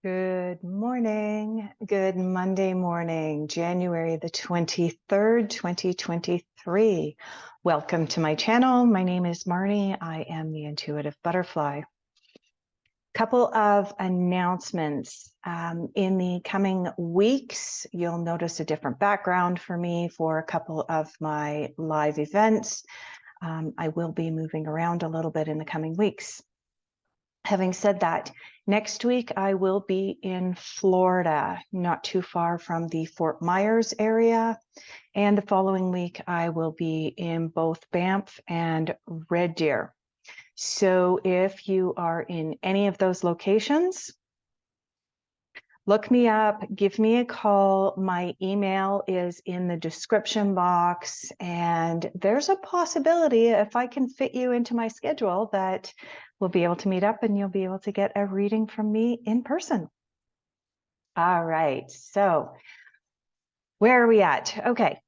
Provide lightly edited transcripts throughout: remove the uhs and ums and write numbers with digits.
Good morning. Good Monday morning, January the 23rd, 2023. Welcome to my channel. My name is Marnie. I am the Intuitive Butterfly. Couple of announcements. In the coming weeks, you'll notice a different background for me for a couple of my live events. I will be moving around a little bit in the coming weeks. Having said that, next week I will be in Florida, not too far from the Fort Myers area. And the following week I will be in both Banff and Red Deer. So if you are in any of those locations, look me up, give me a call. My email is in the description box, and there's a possibility if I can fit you into my schedule that we'll be able to meet up and you'll be able to get a reading from me in person. All right, so where are we at? Okay.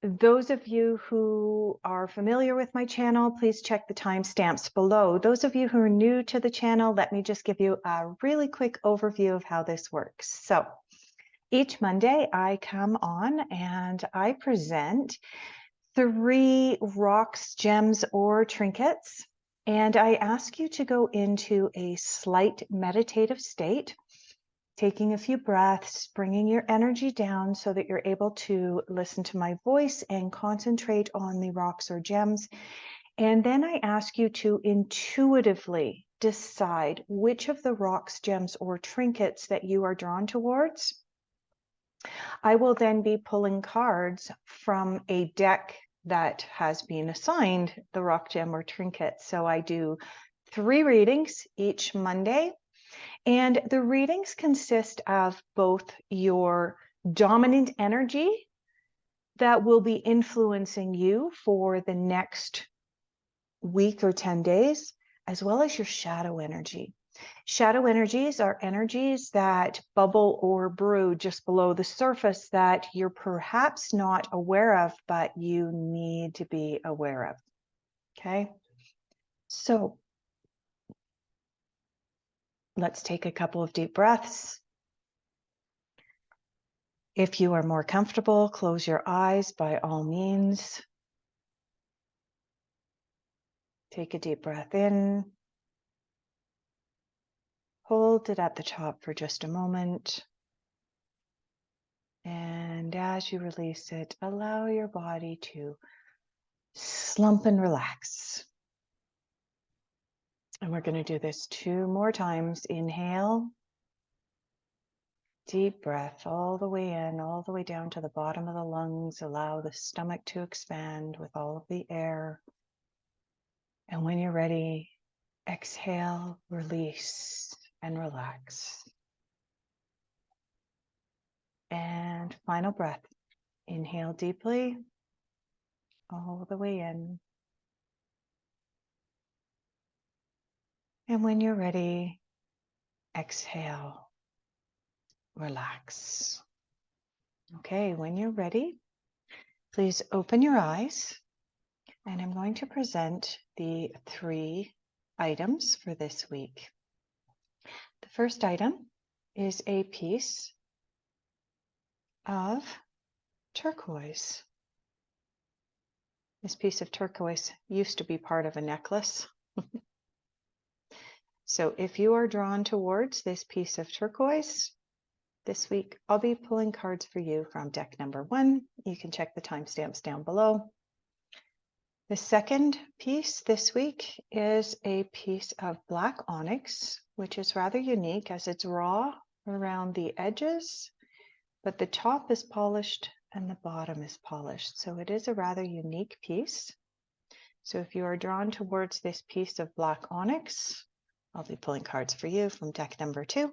Those of you who are familiar with my channel, please check the timestamps below. Those of you who are new to the channel, let me just give you a really quick overview of how this works. So each Monday I come on and I present 3 rocks, gems, or trinkets, and I ask you to go into a slight meditative state, taking a few breaths, bringing your energy down so that you're able to listen to my voice and concentrate on the rocks or gems. And then I ask you to intuitively decide which of the rocks, gems, or trinkets that you are drawn towards. I will then be pulling cards from a deck that has been assigned the rock, gem, or trinket. So I do 3 readings each Monday. And the readings consist of both your dominant energy that will be influencing you for the next week or 10 days, as well as your shadow energy. Shadow energies are energies that bubble or brew just below the surface that you're perhaps not aware of, but you need to be aware of. Okay? So let's take a couple of deep breaths. If you are more comfortable, close your eyes by all means. Take a deep breath in. Hold it at the top for just a moment. And as you release it, allow your body to slump and relax. And we're going to do this 2 more times. Inhale. Deep breath all the way in, all the way down to the bottom of the lungs. Allow the stomach to expand with all of the air. And when you're ready, exhale, release, and relax. And final breath. Inhale deeply, all the way in. And when you're ready, exhale, relax. Okay, when you're ready, please open your eyes. And I'm going to present the 3 items for this week. The first item is a piece of turquoise. This piece of turquoise used to be part of a necklace. So if you are drawn towards this piece of turquoise this week, I'll be pulling cards for you from deck number 1. You can check the timestamps down below. The second piece this week is a piece of black onyx, which is rather unique as it's raw around the edges, but the top is polished and the bottom is polished. So it is a rather unique piece. So if you are drawn towards this piece of black onyx, I'll be pulling cards for you from deck number 2.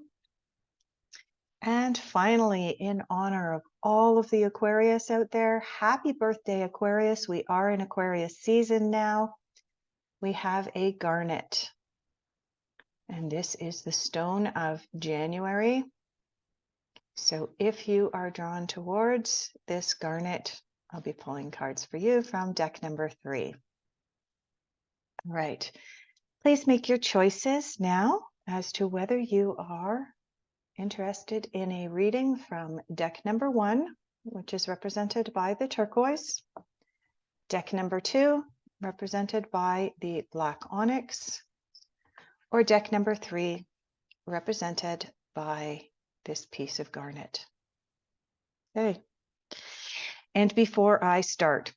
And finally, in honor of all of the Aquarius out there, happy birthday, Aquarius. We are in Aquarius season now. We have a garnet. And this is the stone of January. So if you are drawn towards this garnet, I'll be pulling cards for you from deck number 3. All right. Please make your choices now as to whether you are interested in a reading from deck number 1, which is represented by the turquoise, deck number 2, represented by the black onyx, or deck number 3, represented by this piece of garnet. Okay. And before I start,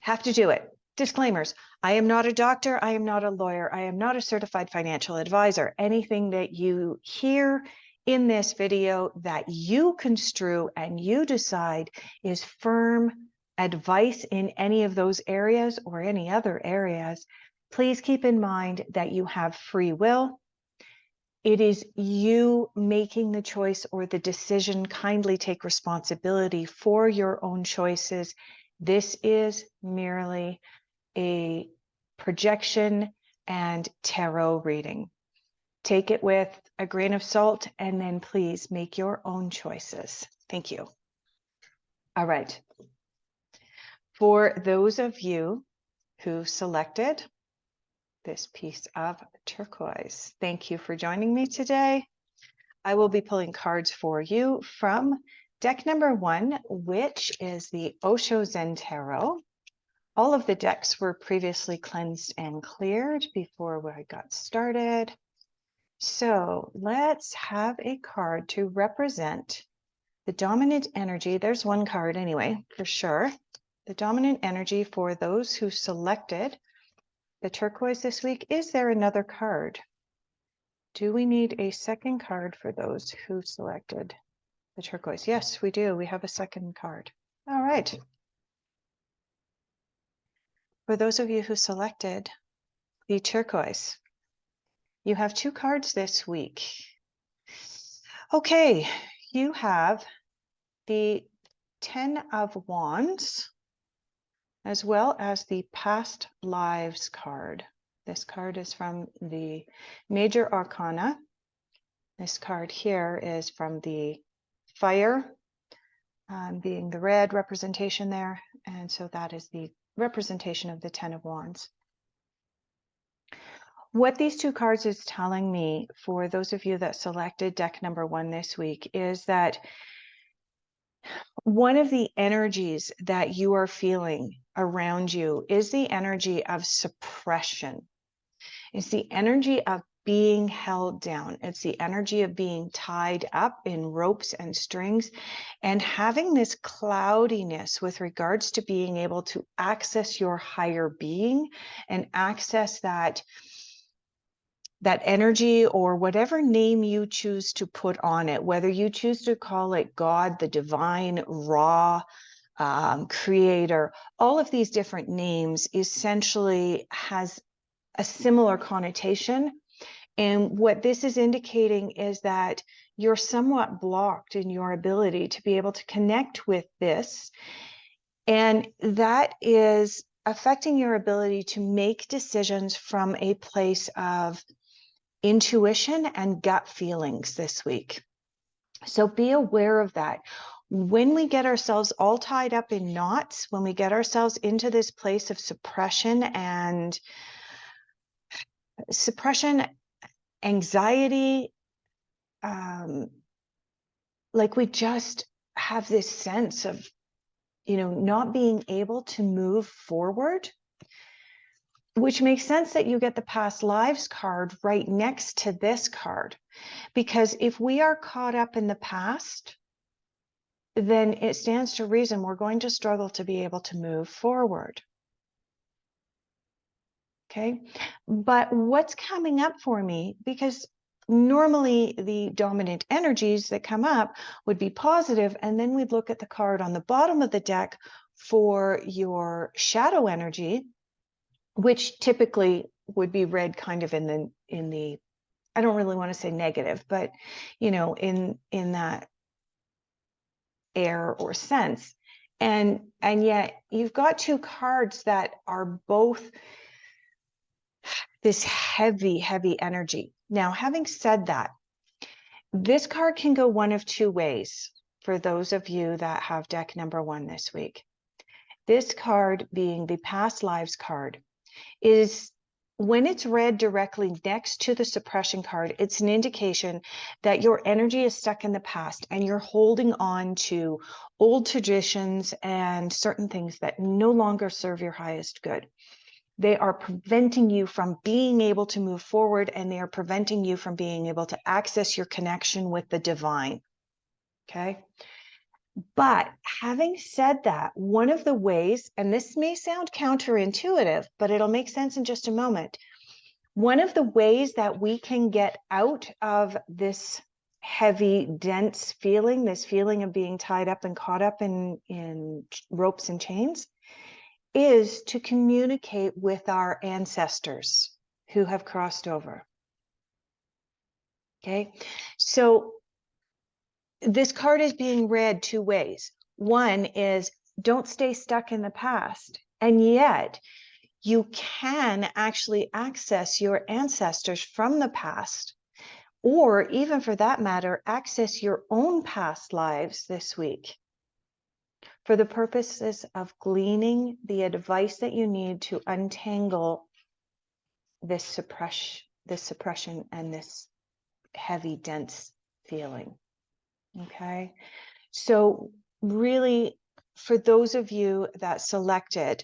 have to do it. Disclaimers. I am not a doctor. I am not a lawyer. I am not a certified financial advisor. Anything that you hear in this video that you construe and you decide is firm advice in any of those areas or any other areas, please keep in mind that you have free will. It is you making the choice or the decision. Kindly take responsibility for your own choices. This is merely a projection and tarot reading. Take it with a grain of salt and then please make your own choices. Thank you. All right. For those of you who selected this piece of turquoise, thank you for joining me today. I will be pulling cards for you from deck number 1, which is the Osho Zen Tarot. All of the decks were previously cleansed and cleared before I got started. So let's have a card to represent the dominant energy. There's one card anyway, for sure. The dominant energy for those who selected the turquoise this week. Is there another card? Do we need a second card for those who selected the turquoise? Yes, we do. We have a second card. All right. For those of you who selected the turquoise, you have 2 cards this week. Okay, you have the 10 of Wands, as well as the Past Lives card. This card is from the Major Arcana. This card here is from the Fire, being the red representation there. And so that is the representation of the 10 of Wands. What these 2 cards is telling me, for those of you that selected deck number 1 this week, is that one of the energies that you are feeling around you is the energy of suppression. It's the energy of being held down. It's the energy of being tied up in ropes and strings and having this cloudiness with regards to being able to access your higher being and access that energy, or whatever name you choose to put on it, whether you choose to call it God, the divine, Ra, creator, all of these different names essentially has a similar connotation. And what this is indicating is that you're somewhat blocked in your ability to be able to connect with this. And that is affecting your ability to make decisions from a place of intuition and gut feelings this week. So be aware of that. When we get ourselves all tied up in knots, when we get ourselves into this place of suppression, anxiety, like we just have this sense of, not being able to move forward, which makes sense that you get the past lives card right next to this card. Because if we are caught up in the past, then it stands to reason we're going to struggle to be able to move forward. Okay, but what's coming up for me, because normally the dominant energies that come up would be positive, and then we'd look at the card on the bottom of the deck for your shadow energy, which typically would be read kind of in the I don't really want to say negative, but in that air or sense. And yet you've got 2 cards that are both this heavy energy. Now, having said that, this card can go one of 2 ways for those of you that have deck number 1 this week. This card, being the past lives card, is when it's read directly next to the suppression card, it's an indication that your energy is stuck in the past and you're holding on to old traditions and certain things that no longer serve your highest good. They are preventing you from being able to move forward, and they are preventing you from being able to access your connection with the divine. Okay. But having said that, one of the ways, and this may sound counterintuitive, but it'll make sense in just a moment. One of the ways that we can get out of this heavy, dense feeling, this feeling of being tied up and caught up in ropes and chains, is to communicate with our ancestors who have crossed over. Okay, so this card is being read two ways. One is don't stay stuck in the past, and yet you can actually access your ancestors from the past, or even for that matter, access your own past lives this week for the purposes of gleaning the advice that you need to untangle this suppression and this heavy, dense feeling. Okay, so really, for those of you that selected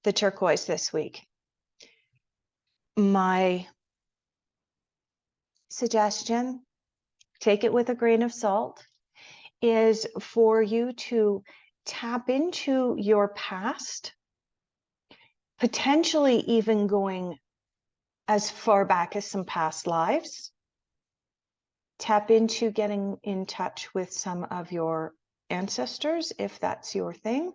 the turquoise this week, my suggestion, take it with a grain of salt, is for you to tap into your past, potentially even going as far back as some past lives. Tap into getting in touch with some of your ancestors, if that's your thing,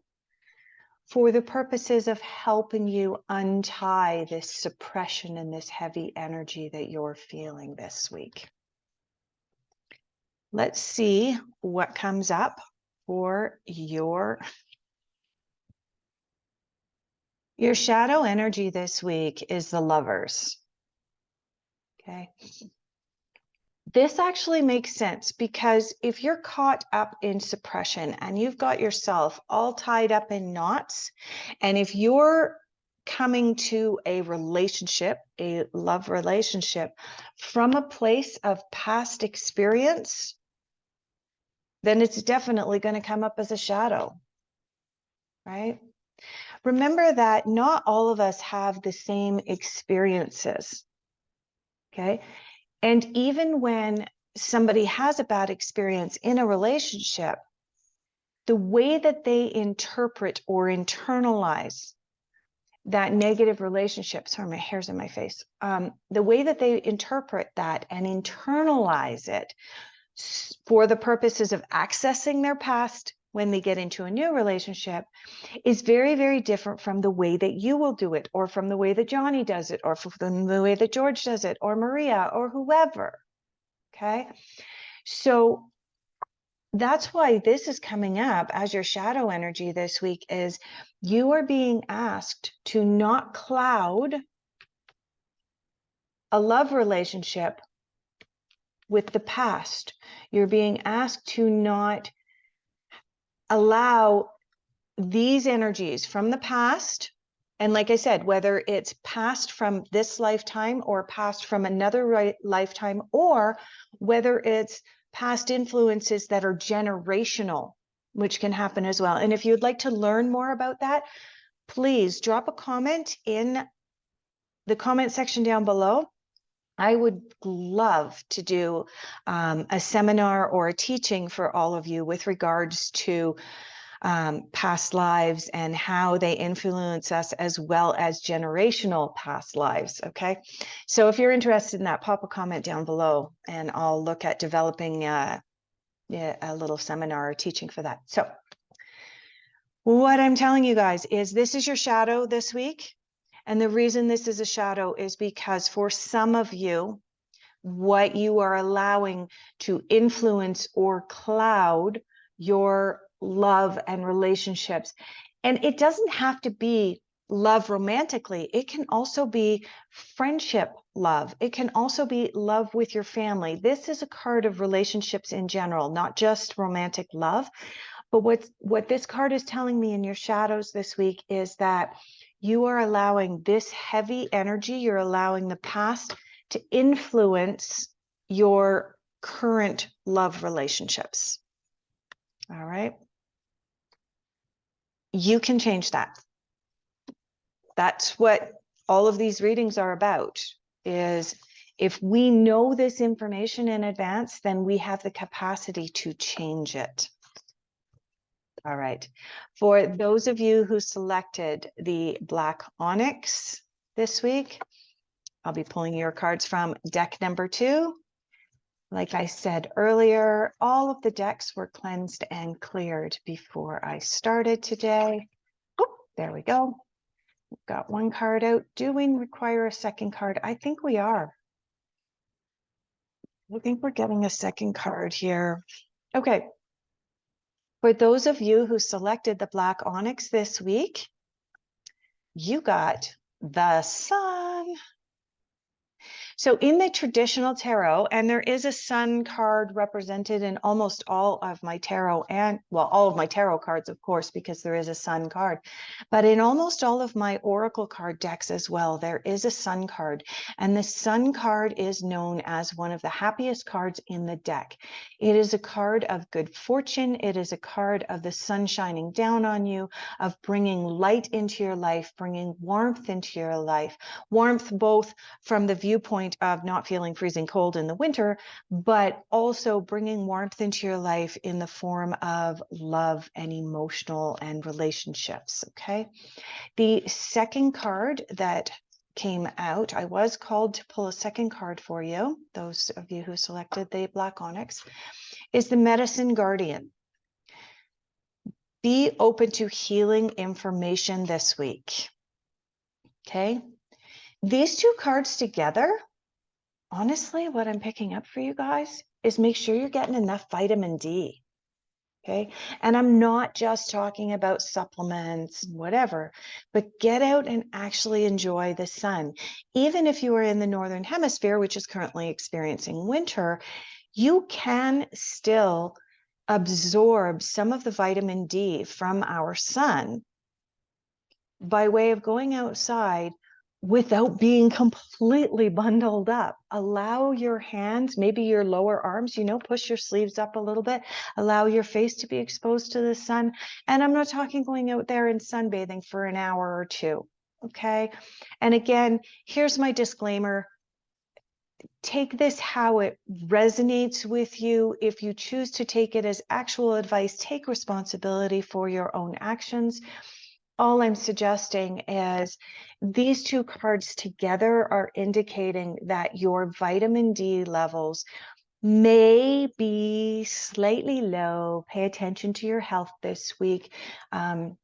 for the purposes of helping you untie this suppression and this heavy energy that you're feeling this week. Let's see what comes up for your shadow energy this week is the Lovers. Okay. This actually makes sense, because if you're caught up in suppression and you've got yourself all tied up in knots, and if you're coming to a relationship, a love relationship, from a place of past experience, then it's definitely going to come up as a shadow, right? Remember that not all of us have the same experiences, okay? And even when somebody has a bad experience in a relationship, the way that they interpret or internalize that negative relationship, sorry, my hair's in my face, the way that they interpret that and internalize it for the purposes of accessing their past when they get into a new relationship is very, very different from the way that you will do it, or from the way that Johnny does it, or from the way that George does it, or Maria, or whoever. Okay, so that's why this is coming up as your shadow energy this week, is you are being asked to not cloud a love relationship with the past. You're being asked to not allow these energies from the past. And like I said, whether it's past from this lifetime or past from another lifetime, or whether it's past influences that are generational, which can happen as well. And if you'd like to learn more about that, please drop a comment in the comment section down below. I would love to do a seminar or a teaching for all of you with regards to past lives and how they influence us, as well as generational past lives. Okay, so if you're interested in that, pop a comment down below and I'll look at developing a little seminar or teaching for that. So what I'm telling you guys is this is your shadow this week. And the reason this is a shadow is because for some of you, what you are allowing to influence or cloud your love and relationships. And it doesn't have to be love romantically. It can also be friendship love. It can also be love with your family. This is a card of relationships in general, not just romantic love. But what this card is telling me in your shadows this week is that You are allowing this heavy energy, you're allowing the past to influence your current love relationships. All right. You can change that. That's what all of these readings are about, is if we know this information in advance, then we have the capacity to change it. All right. For those of you who selected the Black Onyx this week, I'll be pulling your cards from deck number 2. Like I said earlier, all of the decks were cleansed and cleared before I started today. Oh, there we go. Got one card out. Do we require a second card? I think we are. I think we're getting a second card here. Okay. For those of you who selected the Black Onyx this week, you got the Sun. So in the traditional tarot, and there is a sun card represented in almost all of my tarot, and well, all of my tarot cards, of course, because there is a sun card, but in almost all of my oracle card decks as well, there is a sun card, and the sun card is known as one of the happiest cards in the deck. It is a card of good fortune. It is a card of the sun shining down on you, of bringing light into your life, bringing warmth into your life, warmth both from the viewpoint of not feeling freezing cold in the winter, but also bringing warmth into your life in the form of love and emotional and relationships. Okay. The second card that came out, I was called to pull a second card for you, those of you who selected the Black Onyx, is the Medicine Guardian. Be open to healing information this week. Okay. These two cards together, honestly, what I'm picking up for you guys is make sure you're getting enough vitamin D. Okay. And I'm not just talking about supplements, whatever, but get out and actually enjoy the sun. Even if you are in the Northern Hemisphere, which is currently experiencing winter, you can still absorb some of the vitamin D from our sun by way of going outside without being completely bundled up. Allow your hands, maybe your lower arms, push your sleeves up a little bit, allow your face to be exposed to the sun. And I'm not talking going out there and sunbathing for an hour or two. Okay. And again, here's my disclaimer. Take this how it resonates with you. If you choose to take it as actual advice, take responsibility for your own actions. All I'm suggesting is these two cards together are indicating that your vitamin D levels may be slightly low. Pay attention to your health this week. And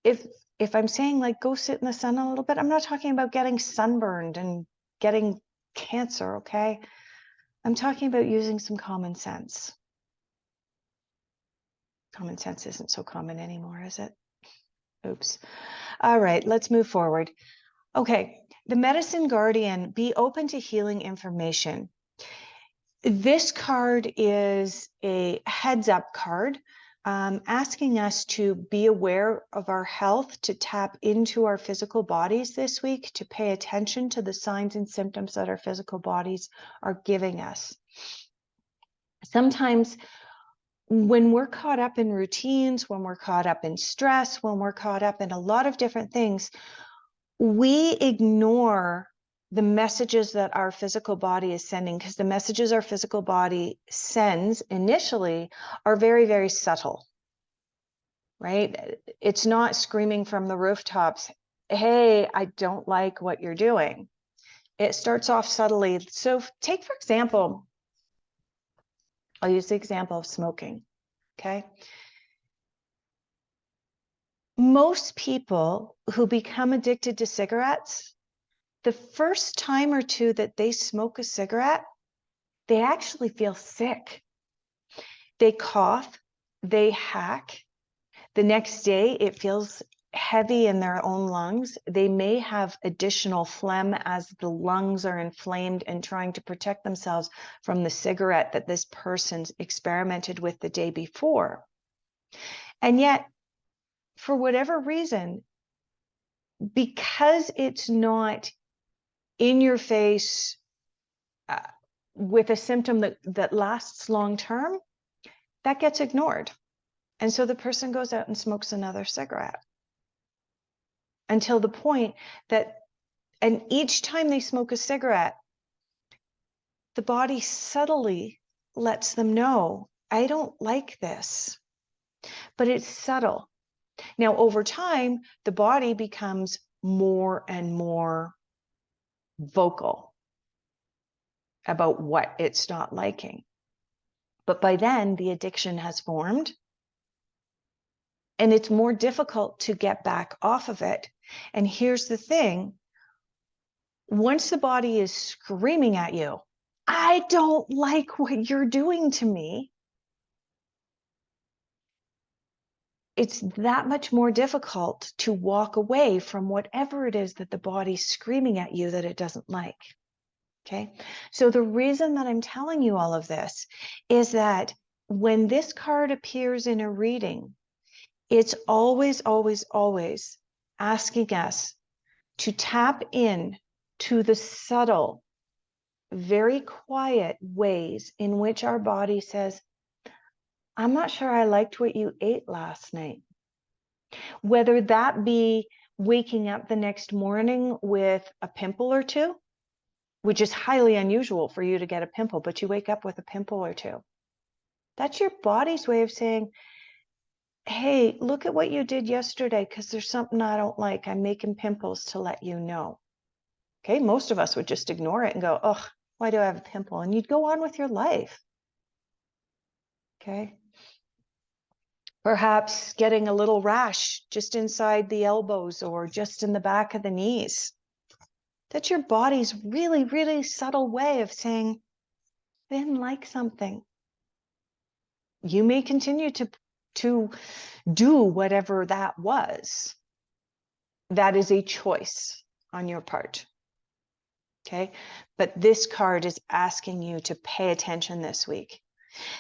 if I'm saying like go sit in the sun a little bit, I'm not talking about getting sunburned and getting cancer, okay? I'm talking about using some common sense. Common sense isn't so common anymore, is it? Oops. All right, let's move forward. Okay, the Medicine Guardian, be open to healing information. This card is a heads up card, asking us to be aware of our health, to tap into our physical bodies this week, to pay attention to the signs and symptoms that our physical bodies are giving us. Sometimes when we're caught up in routines, when we're caught up in stress, when we're caught up in a lot of different things, we ignore the messages that our physical body is sending, because the messages our physical body sends initially are very, very subtle, right? It's not screaming from the rooftops, hey, I don't like what you're doing. It starts off subtly. So take, for example, I'll use the example of smoking, okay? Most people who become addicted to cigarettes, the first time or two that they smoke a cigarette, they actually feel sick. They cough, they hack. The next day, it feels heavy in their own lungs. They may have additional phlegm as the lungs are inflamed and trying to protect themselves from the cigarette that this person's experimented with the day before. And yet, for whatever reason, because it's not in your face with a symptom that lasts long term, that gets ignored. And so the person goes out and smokes another cigarette until the point that, and each time they smoke a cigarette, the body subtly lets them know, I don't like this, but it's subtle. Now, over time, the body becomes more and more vocal about what it's not liking. But by then, the addiction has formed, and it's more difficult to get back off of it. And here's the thing. Once the body is screaming at you, I don't like what you're doing to me, it's that much more difficult to walk away from whatever it is that the body's screaming at you that it doesn't like. Okay. So the reason that I'm telling you all of this is that when this card appears in a reading, it's always, always, always asking us to tap in to the subtle, very quiet ways in which our body says, I'm not sure I liked what you ate last night. Whether that be waking up the next morning with a pimple or two, which is highly unusual for you to get a pimple, but you wake up with a pimple or two. That's your body's way of saying, hey, look at what you did yesterday because there's something I don't like. I'm making pimples to let you know. Okay, most of us would just ignore it and go, oh, why do I have a pimple? And you'd go on with your life. Okay. Perhaps getting a little rash just inside the elbows or just in the back of the knees. That's your body's really, really subtle way of saying, I didn't like something. You may continue to do whatever that was. That is a choice on your part. Okay. But this card is asking you to pay attention this week.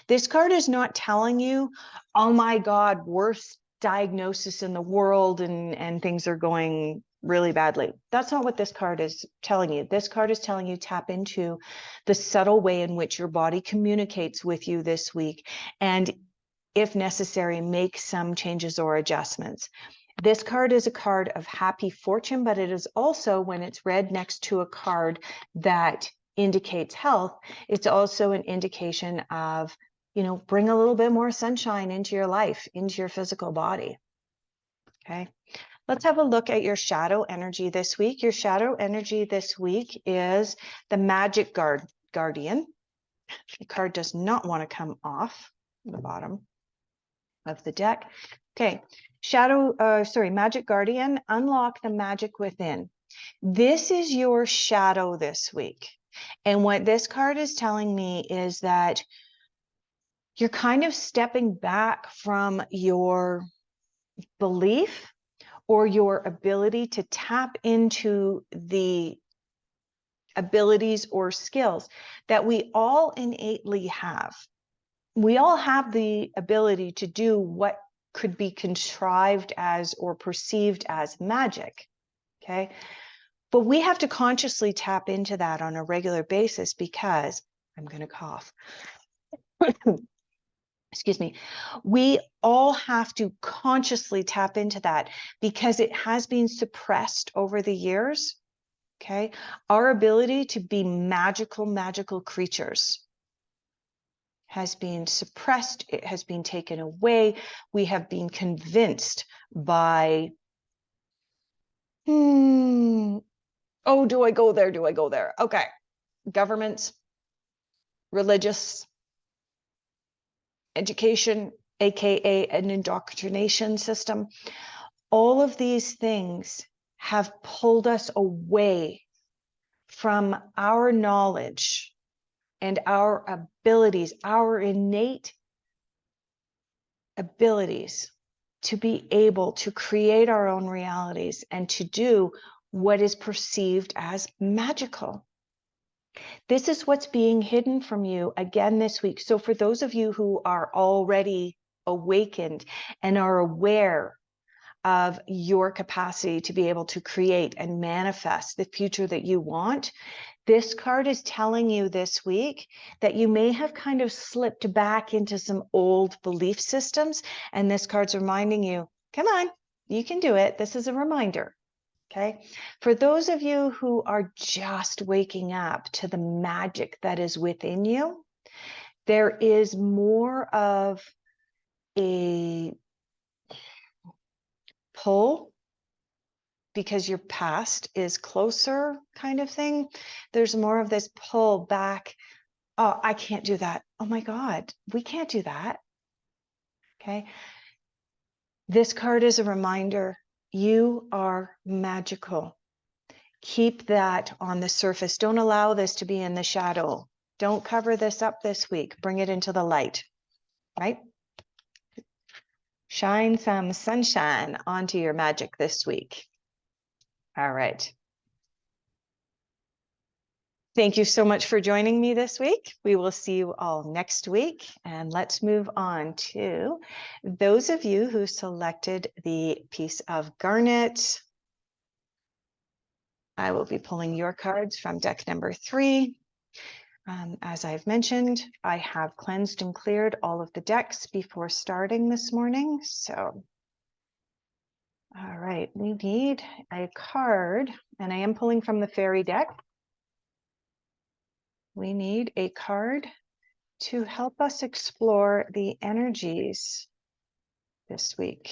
This card is not telling you, oh my God, worst diagnosis in the world and things are going really badly. That's not what this card is telling you. This card is telling you tap into the subtle way in which your body communicates with you this week. And if necessary, make some changes or adjustments. This card is a card of happy fortune, but it is also, when it's read next to a card that indicates health, it's also an indication of, bring a little bit more sunshine into your life, into your physical body. Okay. Let's have a look at your shadow energy this week. Your shadow energy this week is the Magic Guardian. The card does not want to come off the bottom of the deck. Okay. Magic Guardian, unlock the magic within. This is your shadow this week. And what this card is telling me is that you're kind of stepping back from your belief or your ability to tap into the abilities or skills that we all innately have. We all have the ability to do what could be contrived as or perceived as magic. Okay. But we have to consciously tap into that on a regular basis because I'm going to cough. Excuse me. We all have to consciously tap into that because it has been suppressed over the years. Okay. Our ability to be magical creatures has been suppressed. It has been taken away. We have been convinced by, oh, do I go there? Do I go there? Okay. Governments, religious, education, aka an indoctrination system. All of these things have pulled us away from our knowledge and our abilities, our innate abilities to be able to create our own realities and to do what is perceived as magical. This is what's being hidden from you again this week. So for those of you who are already awakened and are aware of your capacity to be able to create and manifest the future that you want. This card is telling you this week that you may have kind of slipped back into some old belief systems. And this card's reminding you, come on, you can do it. This is a reminder. Okay. For those of you who are just waking up to the magic that is within you, there is more of a pull because your past is closer kind of thing. There's more of this pull back. Oh, I can't do that. Oh my God, we can't do that. Okay. This card is a reminder. You are magical. Keep that on the surface. Don't allow this to be in the shadow. Don't cover this up this week. Bring it into the light, right? Shine some sunshine onto your magic this week. All right. Thank you so much for joining me this week. We will see you all next week. And let's move on to those of you who selected the piece of Garnet. I will be pulling your cards from deck number 3. As I've mentioned, I have cleansed and cleared all of the decks before starting this morning. So, all right, we need a card, and I am pulling from the fairy deck. We need a card to help us explore the energies this week.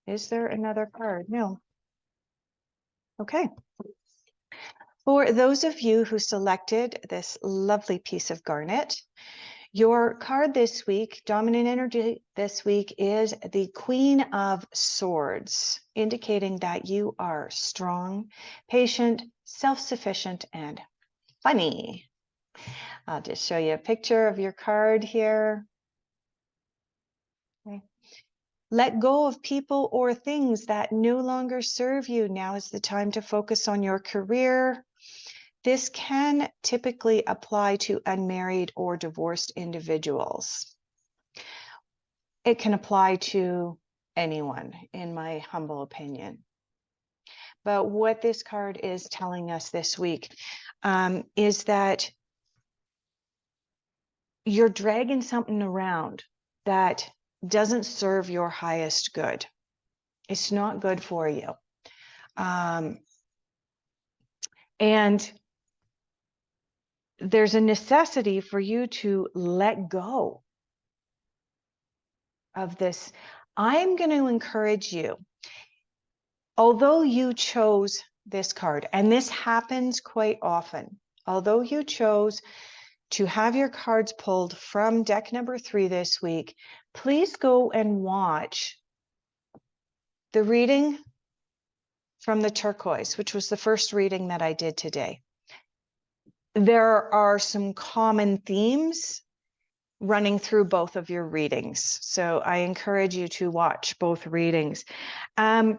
Is there another card? No. Okay. For those of you who selected this lovely piece of garnet, your card this week, dominant energy this week, is the Queen of Swords, indicating that you are strong, patient, self-sufficient, and funny. I'll just show you a picture of your card here. Okay. Let go of people or things that no longer serve you. Now is the time to focus on your career. This can typically apply to unmarried or divorced individuals. It can apply to anyone, in my humble opinion. But what this card is telling us this week is that you're dragging something around that doesn't serve your highest good. It's not good for you. And there's a necessity for you to let go of this. I'm going to encourage you, although you chose this card, and this happens quite often, although you chose to have your cards pulled from deck number 3 this week, please go and watch the reading from the Turquoise, which was the first reading that I did today. There are some common themes running through both of your readings, so I encourage you to watch both readings. The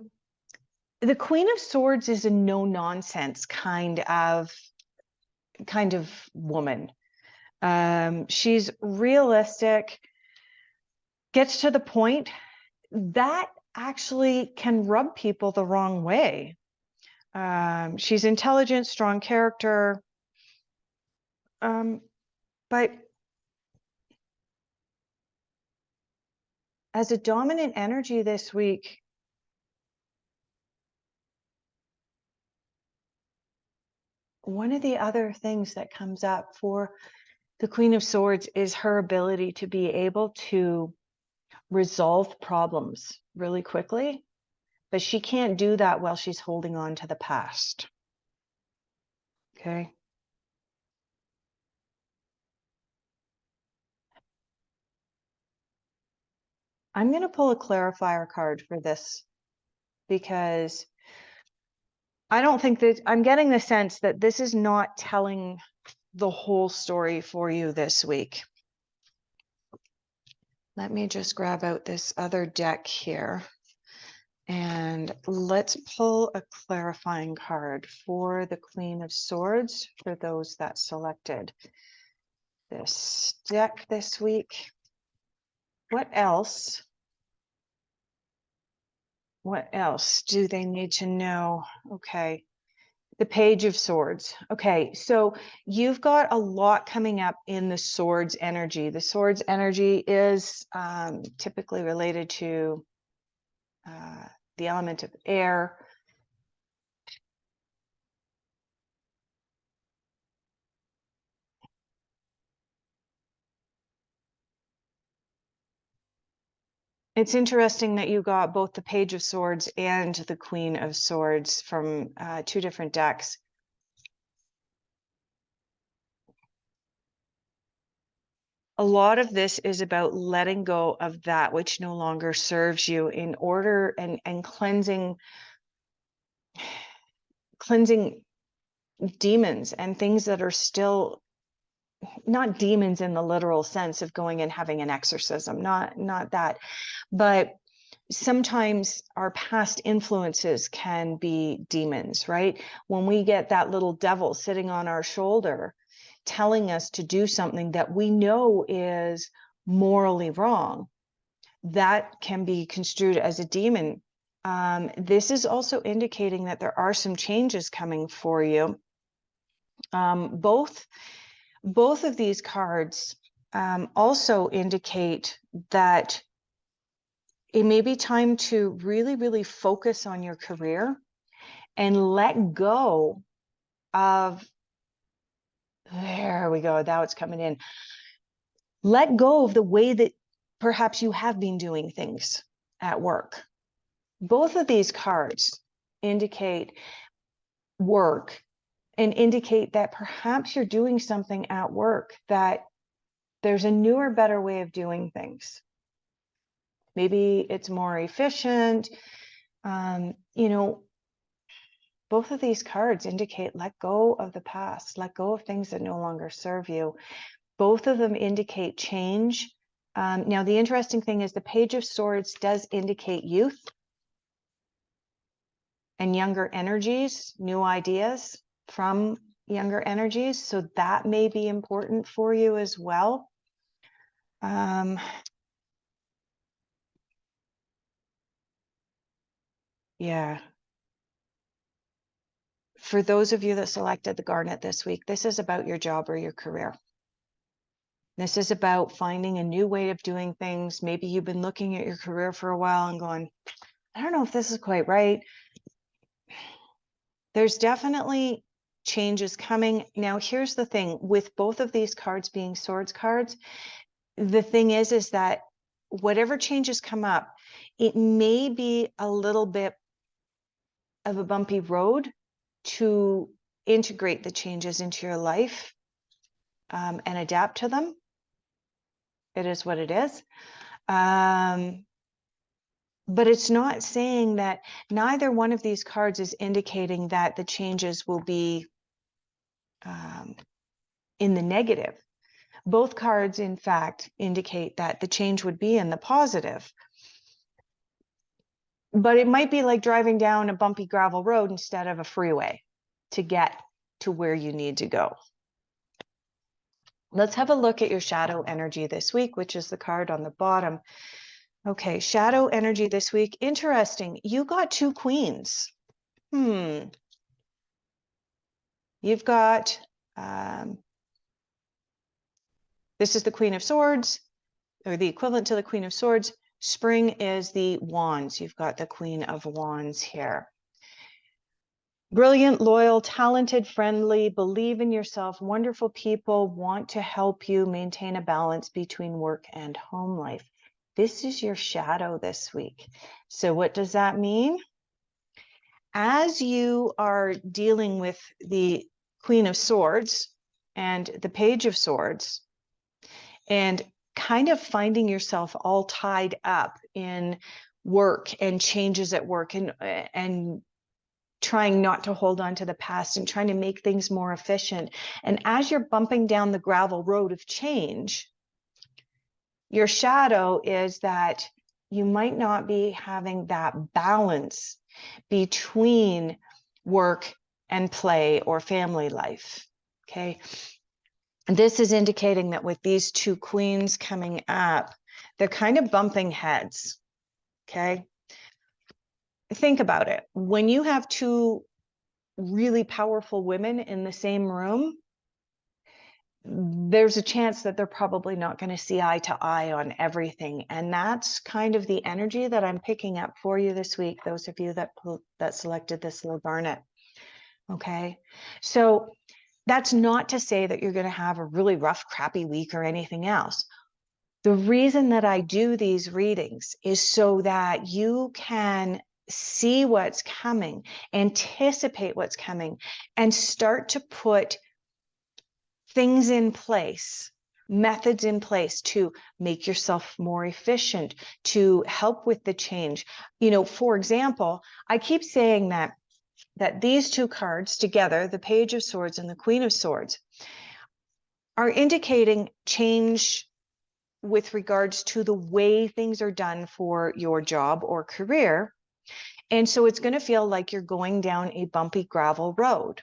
Queen of Swords is a no-nonsense kind of woman. She's realistic, gets to the point. That actually can rub people the wrong way. She's intelligent, strong character, but as a dominant energy this week, one of the other things that comes up for the Queen of Swords is her ability to be able to resolve problems really quickly, but she can't do that while she's holding on to the past. Okay. I'm going to pull a clarifier card for this because I don't think that I'm getting the sense that this is not telling the whole story for you this week. Let me just grab out this other deck here and let's pull a clarifying card for the Queen of Swords for those that selected this deck this week. What else What else do they need to know? Okay. The Page of Swords. Okay, so you've got a lot coming up in the Swords energy. The Swords energy is typically related to the element of air. It's interesting that you got both the Page of Swords and the Queen of Swords from two different decks. A lot of this is about letting go of that which no longer serves you in order and cleansing demons and things that are still not demons in the literal sense of going and having an exorcism, not that, but sometimes our past influences can be demons, right? When we get that little devil sitting on our shoulder telling us to do something that we know is morally wrong, that can be construed as a demon. This is also indicating that there are some changes coming for you. Both of these cards also indicate that it may be time to really, really focus on your career and let go of, there we go, now it's coming in. Let go of the way that perhaps you have been doing things at work. Both of these cards indicate work and indicate that perhaps you're doing something at work that there's a newer, better way of doing things. Maybe it's more efficient. You know, both of these cards indicate let go of the past, let go of things that no longer serve you. Both of them indicate change. Now, the interesting thing is the Page of Swords does indicate youth and younger energies, new ideas from younger energies. So that may be important for you as well. Yeah. For those of you that selected the Garnet this week, this is about your job or your career. This is about finding a new way of doing things. Maybe you've been looking at your career for a while and going, I don't know if this is quite right. There's definitely changes coming. Now, here's the thing with both of these cards being swords cards, the thing is that whatever changes come up, it may be a little bit of a bumpy road to integrate the changes into your life and adapt to them. It is what it is. But it's not saying that neither one of these cards is indicating that the changes will be in the negative. Both cards, in fact, indicate that the change would be in the positive. But it might be like driving down a bumpy gravel road instead of a freeway to get to where you need to go. Let's have a look at your shadow energy this week, which is the card on the bottom. Okay, shadow energy this week. Interesting. You got two queens. You've got, this is the Queen of Swords, or the equivalent to the Queen of Swords. Spring is the Wands. You've got the Queen of Wands here. Brilliant, loyal, talented, friendly, believe in yourself, wonderful people, want to help you maintain a balance between work and home life. This is your shadow this week. So what does that mean? As you are dealing with the Queen of Swords and the Page of Swords, and kind of finding yourself all tied up in work and changes at work and trying not to hold on to the past and trying to make things more efficient. And as you're bumping down the gravel road of change, your shadow is that you might not be having that balance between work and play or family life. Okay. And this is indicating that with these two queens coming up, they're kind of bumping heads. Okay. think about it. When you have two really powerful women in the same room, there's a chance that they're probably not going to see eye to eye on everything. And that's kind of the energy that I'm picking up for you this week, those of you that selected this little garnet. Okay. So that's not to say that you're going to have a really rough, crappy week or anything else. The reason that I do these readings is so that you can see what's coming, anticipate what's coming, and start to put things in place, methods in place to make yourself more efficient, to help with the change. For example, I keep saying that these two cards together, the Page of Swords and the Queen of Swords, are indicating change with regards to the way things are done for your job or career. And so it's going to feel like you're going down a bumpy gravel road.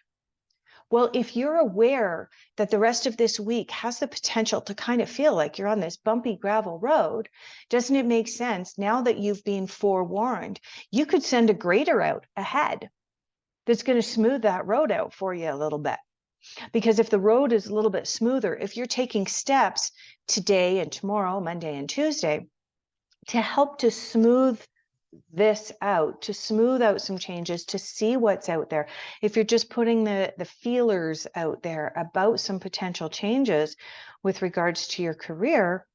Well, if you're aware that the rest of this week has the potential to kind of feel like you're on this bumpy gravel road, doesn't it make sense now that you've been forewarned, you could send a grader out ahead that's going to smooth that road out for you a little bit? Because if the road is a little bit smoother, if you're taking steps today and tomorrow, Monday and Tuesday, to help to smooth this out, to smooth out some changes, to see what's out there. If you're just putting the feelers out there about some potential changes with regards to your career,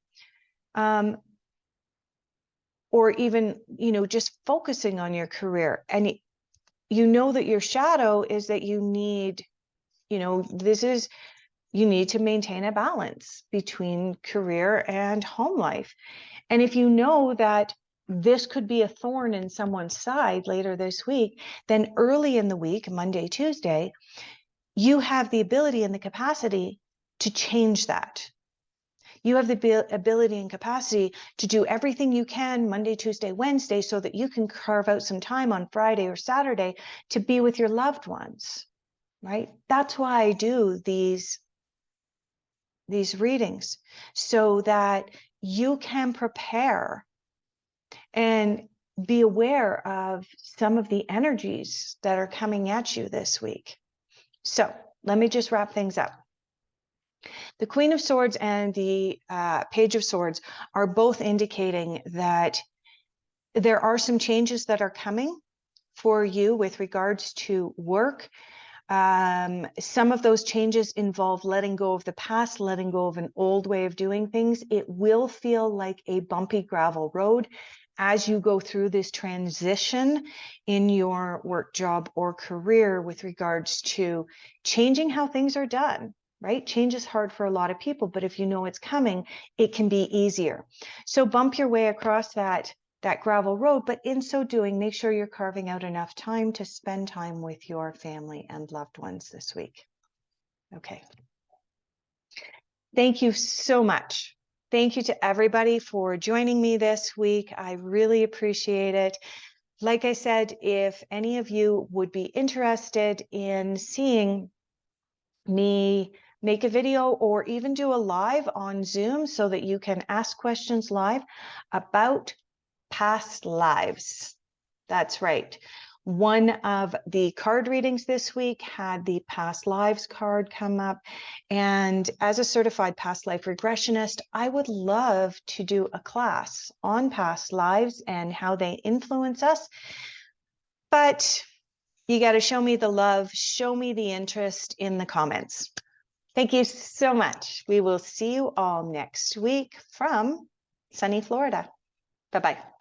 or even, just focusing on your career, and that your shadow is that you need, you need to maintain a balance between career and home life. And if you know that this could be a thorn in someone's side later this week, then early in the week, Monday, Tuesday, you have the ability and the capacity to change that. You have the ability and capacity to do everything you can Monday, Tuesday, Wednesday, so that you can carve out some time on Friday or Saturday to be with your loved ones, right? That's why I do these readings, so that you can prepare and be aware of some of the energies that are coming at you this week. So let me just wrap things up. The Queen of Swords and the Page of Swords are both indicating that there are some changes that are coming for you with regards to work. Some of those changes involve letting go of the past, letting go of an old way of doing things. It will feel like a bumpy gravel road as you go through this transition in your work, job, or career with regards to changing how things are done, right? Change is hard for a lot of people, but if you know it's coming, it can be easier. So bump your way across that gravel road, but in so doing, make sure you're carving out enough time to spend time with your family and loved ones this week. Okay. Thank you so much. Thank you to everybody for joining me this week. I really appreciate it. Like I said, if any of you would be interested in seeing me make a video or even do a live on Zoom so that you can ask questions live about past lives. That's right. One of the card readings this week had the past lives card come up. And as a certified past life regressionist, I would love to do a class on past lives and how they influence us. But you got to show me the love, show me the interest in the comments. Thank you so much. We will see you all next week from sunny Florida. Bye-bye.